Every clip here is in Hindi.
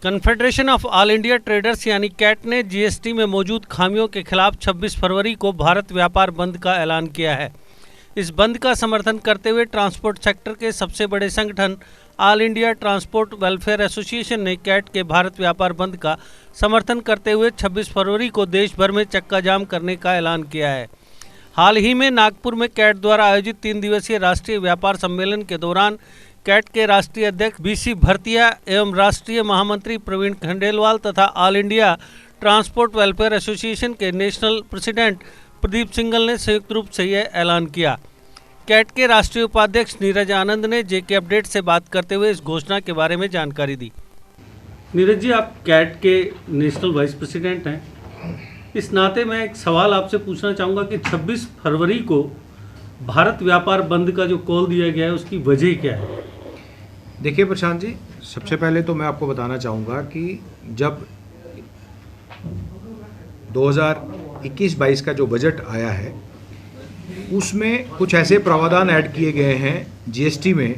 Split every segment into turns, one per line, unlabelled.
Confederation of all India traders यानी कैट ने जीएसटी में मौजूद खामियों के खिलाफ 26 फरवरी को भारत व्यापार बंद का ऐलान किया है। इस बंद का समर्थन करते हुए ट्रांसपोर्ट सेक्टर के सबसे बड़े संगठन all India transport welfare association ने कैट के भारत व्यापार बंद का समर्थन करते हुए 26 फरवरी को देश भर में चक्का जाम करने का ऐलान किया है। हाल ही में नागपुर में कैट द्वारा आयोजित 3 दिवसीय राष्ट्रीय व्यापार सम्मेलन के दौरान कैट के राष्ट्रीय अध्यक्ष बीसी भरतिया एवं राष्ट्रीय महामंत्री प्रवीण खंडेलवाल तथा all India transport welfare association के नेशनल प्रेसिडेंट प्रदीप सिंघल ने संयुक्त रूप से यह ऐलान किया। कैट के राष्ट्रीय उपाध्यक्ष नीरज आनंद ने जेके अपडेट से बात करते हुए इस घोषणा के बारे में जानकारी दी। नीरज जी, आप कैट के नेशनल वाइस प्रेसिडेंट हैं, इस नाते मैं एक सवाल आपसे पूछना चाहूँगा कि 26 फरवरी को भारत व्यापार बंद का जो कॉल दिया गया है उसकी वजह क्या है?
देखिए प्रशांत जी, सबसे पहले तो मैं आपको बताना चाहूँगा कि जब 2021-22 का जो बजट आया है उसमें कुछ ऐसे प्रावधान ऐड किए गए हैं जीएसटी में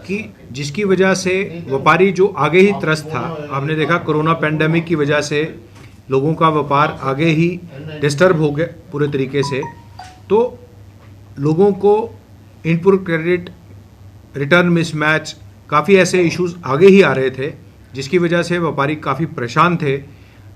कि जिसकी वजह से व्यापारी जो आगे ही त्रस्त था, आपने देखा कोरोना पैंडेमिक की वजह से लोगों का व्यापार आगे ही डिस्टर्ब हो गया पूरे तरीके से, तो लोगों को इनपुट क्रेडिट रिटर्न मिसमैच काफ़ी ऐसे इश्यूज आगे ही आ रहे थे, जिसकी वजह से व्यापारी काफ़ी परेशान थे,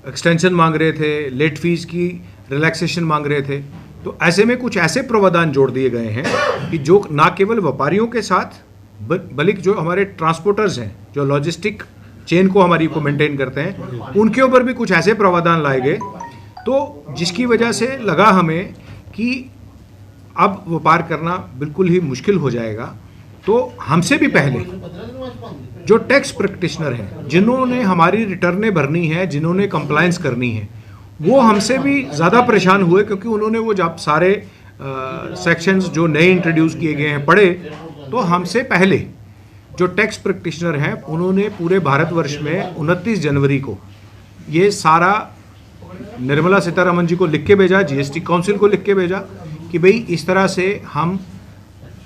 एक्सटेंशन मांग रहे थे, लेट फीस की रिलैक्सेशन मांग रहे थे। तो ऐसे में कुछ ऐसे प्रावधान जोड़ दिए गए हैं कि जो ना केवल व्यापारियों के साथ बल्कि जो हमारे ट्रांसपोर्टर्स हैं, जो लॉजिस्टिक चेन को हमारी को मेंटेन करते हैं, उनके ऊपर भी कुछ ऐसे प्रावधान लाए गए, तो जिसकी वजह से लगा हमें कि अब व्यापार करना बिल्कुल ही मुश्किल हो जाएगा। तो हमसे भी पहले जो टैक्स प्रैक्टिशनर हैं, जिन्होंने हमारी रिटर्नें भरनी है, जिन्होंने कंप्लायंस करनी है, वो हमसे भी ज़्यादा परेशान हुए, क्योंकि उन्होंने वो जब सारे सेक्शंस जो नए इंट्रोड्यूस किए गए हैं पढ़े, तो हमसे पहले जो टैक्स प्रैक्टिशनर हैं उन्होंने पूरे भारतवर्ष में 29 जनवरी को ये सारा निर्मला सीतारमण जी को लिख के भेजा, जीएसटी काउंसिल को लिख के भेजा कि भाई इस तरह से हम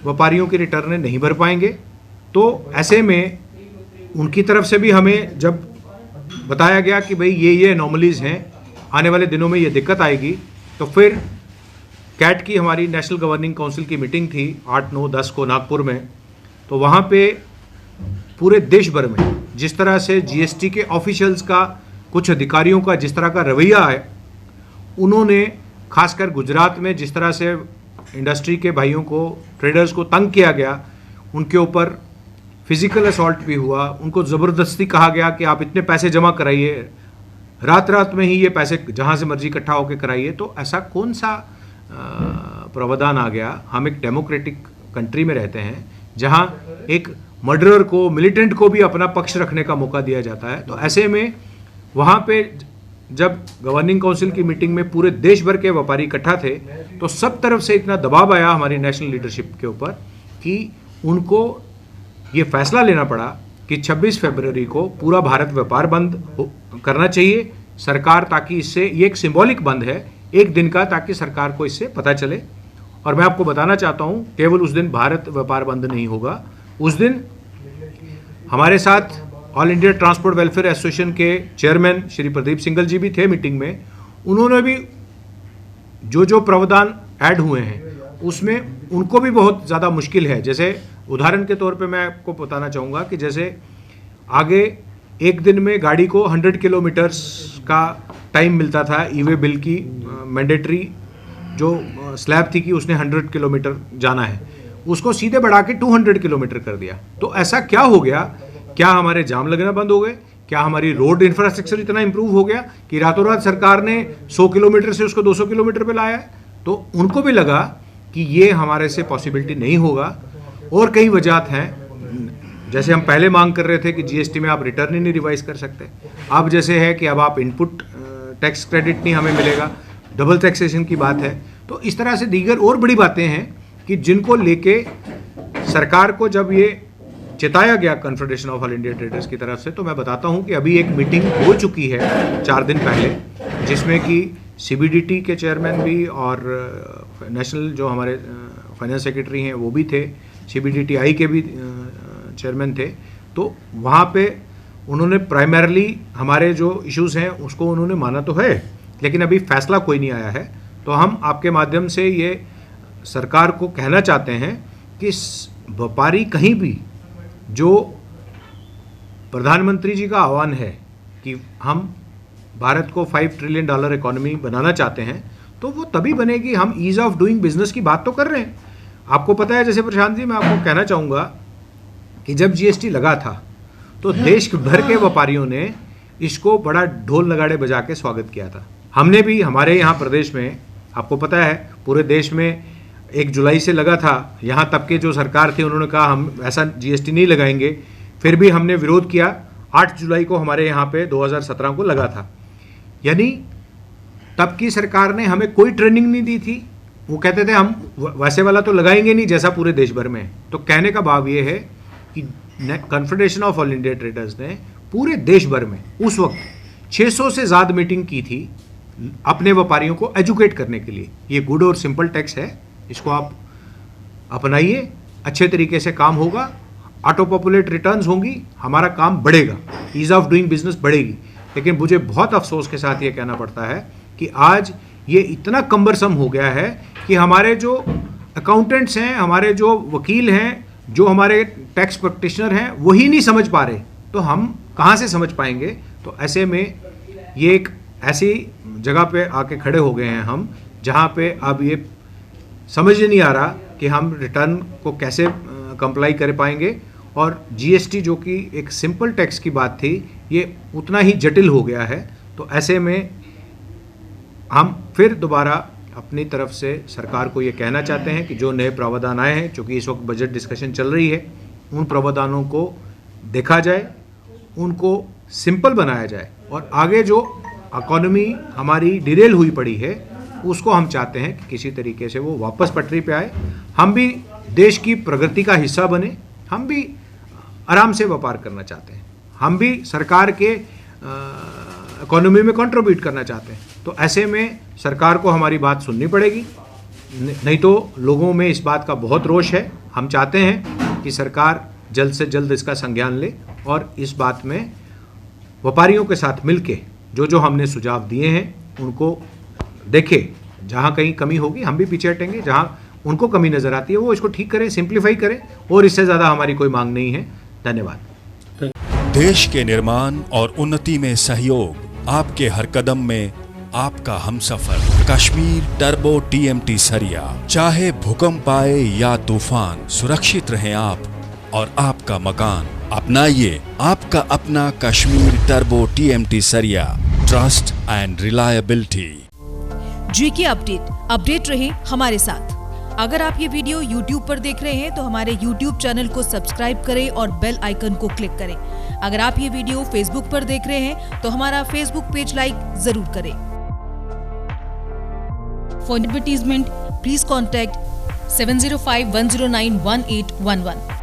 व्यापारियों की रिटर्नें नहीं भर पाएंगे। तो ऐसे में उनकी तरफ से भी हमें जब बताया गया कि भाई ये एनॉमलीज हैं, आने वाले दिनों में ये दिक्कत आएगी, तो फिर कैट की हमारी नेशनल गवर्निंग काउंसिल की मीटिंग थी 8, 9, 10 को नागपुर में। तो वहाँ पे पूरे देश भर में जिस तरह से जीएसटी के ऑफिशियल्स का, कुछ अधिकारियों का जिस तरह का रवैया है, उन्होंने खासकर गुजरात में जिस तरह से इंडस्ट्री के भाइयों को, ट्रेडर्स को तंग किया गया, उनके ऊपर फिजिकल असॉल्ट भी हुआ, उनको ज़बरदस्ती कहा गया कि आप इतने पैसे जमा कराइए, रात में ही ये पैसे जहाँ से मर्जी इकट्ठा होकर कराइए। तो ऐसा कौन सा प्रावधान आ गया? हम एक डेमोक्रेटिक कंट्री में रहते हैं जहाँ एक मर्डरर को, मिलिटेंट को भी अपना पक्ष रखने का मौका दिया जाता है। तो ऐसे में वहाँ पे जब गवर्निंग काउंसिल की मीटिंग में पूरे देश भर के व्यापारी इकट्ठा थे, तो सब तरफ से इतना दबाव आया हमारी नेशनल लीडरशिप के ऊपर कि उनको ये फैसला लेना पड़ा कि 26 फरवरी को पूरा भारत व्यापार बंद करना चाहिए सरकार, ताकि इससे, ये एक सिंबॉलिक बंद है एक दिन का, ताकि सरकार को इससे पता चले। और मैं आपको बताना चाहता हूँ, केवल उस दिन भारत व्यापार बंद नहीं होगा, उस दिन हमारे साथ all India transport welfare association के चेयरमैन श्री प्रदीप सिंघल जी भी थे मीटिंग में। उन्होंने भी जो प्रावधान ऐड हुए हैं उसमें उनको भी बहुत ज़्यादा मुश्किल है। जैसे उदाहरण के तौर पे मैं आपको बताना चाहूँगा कि जैसे आगे एक दिन में गाड़ी को 100 किलोमीटर्स का टाइम मिलता था, ई-वे बिल की मैंडेटरी जो स्लैब थी कि उसने 100 किलोमीटर जाना है, उसको सीधे बढ़ा के 200 किलोमीटर कर दिया। तो ऐसा क्या हो गया? क्या हमारे जाम लगना बंद हो गए? क्या हमारी रोड इंफ्रास्ट्रक्चर इतना इंप्रूव हो गया कि रातों रात सरकार ने 100 किलोमीटर से उसको 200 किलोमीटर पे लाया है? तो उनको भी लगा कि ये हमारे से पॉसिबिलिटी नहीं होगा। और कई वजह हैं, जैसे हम पहले मांग कर रहे थे कि जीएसटी में आप रिटर्न ही नहीं रिवाइज कर सकते, अब जैसे है कि अब आप इनपुट टैक्स क्रेडिट नहीं हमें मिलेगा, डबल टैक्सेशन की बात है। तो इस तरह से दीगर और बड़ी बातें हैं कि जिनको लेके सरकार को जब ये चिताया गया confederation of all India traders की तरफ से, तो मैं बताता हूं कि अभी एक मीटिंग हो चुकी है 4 दिन पहले, जिसमें कि सीबीडीटी के चेयरमैन भी और नेशनल जो हमारे फाइनेंस सेक्रेटरी हैं वो भी थे, सीबीडीटीआई के भी चेयरमैन थे। तो वहाँ पे उन्होंने प्राइमरली हमारे जो इश्यूज़ हैं उसको उन्होंने माना तो है, लेकिन अभी फैसला कोई नहीं आया है। तो हम आपके माध्यम से ये सरकार को कहना चाहते हैं कि व्यापारी कहीं भी जो प्रधानमंत्री जी का आह्वान है कि हम भारत को $5 ट्रिलियन इकोनॉमी बनाना चाहते हैं, तो वो तभी बनेगी। हम ईज़ ऑफ डूइंग बिजनेस की बात तो कर रहे हैं। आपको पता है, जैसे प्रशांत जी, मैं आपको कहना चाहूँगा कि जब जीएसटी लगा था तो देश भर के व्यापारियों ने इसको बड़ा ढोल नगाड़े बजा के स्वागत किया था। हमने भी, हमारे यहाँ प्रदेश में आपको पता है पूरे देश में 1 जुलाई से लगा था। यहाँ तब के जो सरकार थी उन्होंने कहा हम ऐसा जीएसटी नहीं लगाएंगे, फिर भी हमने विरोध किया। 8 जुलाई को हमारे यहाँ पे 2017 को लगा था। यानी तब की सरकार ने हमें कोई ट्रेनिंग नहीं दी थी। वो कहते थे हम वैसे वाला तो लगाएंगे नहीं जैसा पूरे देश भर में। तो कहने का भाव ये है कि confederation of all India traders ने पूरे देश भर में उस वक्त 600 से ज़्यादा मीटिंग की थी अपने व्यापारियों को एजुकेट करने के लिए। ये गुड और सिंपल टैक्स है, इसको आप अपनाइए, अच्छे तरीके से काम होगा, ऑटो पॉपुलेट रिटर्न्स होंगी, हमारा काम बढ़ेगा, ईज़ ऑफ डूइंग बिजनेस बढ़ेगी। लेकिन मुझे बहुत अफसोस के साथ ये कहना पड़ता है कि आज ये इतना कम्बरसम हो गया है कि हमारे जो अकाउंटेंट्स हैं, हमारे जो वकील हैं, जो हमारे टैक्स प्रैक्टिशनर हैं, वही नहीं समझ पा रहे, तो हम कहाँ से समझ पाएंगे। तो ऐसे में ये एक ऐसी जगह पे आके खड़े हो गए हैं हम, जहाँ पे अब ये समझ नहीं आ रहा कि हम रिटर्न को कैसे कंप्लाई कर पाएंगे। और जीएसटी जो कि एक सिंपल टैक्स की बात थी, ये उतना ही जटिल हो गया है। तो ऐसे में हम फिर दोबारा अपनी तरफ से सरकार को ये कहना चाहते हैं कि जो नए प्रावधान आए हैं, चूँकि इस वक्त बजट डिस्कशन चल रही है, उन प्रावधानों को देखा जाए, उनको सिंपल बनाया जाए और आगे जो इकोनॉमी हमारी डिरेल हुई पड़ी है उसको हम चाहते हैं कि किसी तरीके से वो वापस पटरी पे आए, हम भी देश की प्रगति का हिस्सा बने, हम भी आराम से व्यापार करना चाहते हैं, हम भी सरकार के इकोनॉमी में कंट्रीब्यूट करना चाहते हैं। तो ऐसे में सरकार को हमारी बात सुननी पड़ेगी, नहीं तो लोगों में इस बात का बहुत रोष है। हम चाहते हैं कि सरकार जल्द से जल्द इसका संज्ञान ले और इस बात में व्यापारियों के साथ मिलके जो जो हमने सुझाव दिए हैं उनको देखे। जहाँ कहीं कमी होगी हम भी पीछे हटेंगे, जहाँ उनको कमी नज़र आती है वो इसको ठीक करें, सिंप्लीफाई करें, और इससे ज़्यादा हमारी कोई मांग नहीं है। धन्यवाद।
देश के निर्माण और उन्नति में सहयोग, आपके हर कदम में आपका हमसफर। कश्मीर टर्बो TMT सरिया, चाहे भूकंप आए या तूफान, सुरक्षित रहें आप और आपका मकान। अपनाइए आपका अपना कश्मीर टर्बो TMT सरिया, trust and reliability.
GK update रहे हमारे साथ। अगर आप ये वीडियो YouTube पर देख रहे हैं तो हमारे YouTube चैनल को सब्सक्राइब करें और बेल आइकन को क्लिक करें। अगर आप ये वीडियो Facebook पर देख रहे हैं तो हमारा Facebook पेज लाइक जरूर करें। For advertisement please contact 7051091811।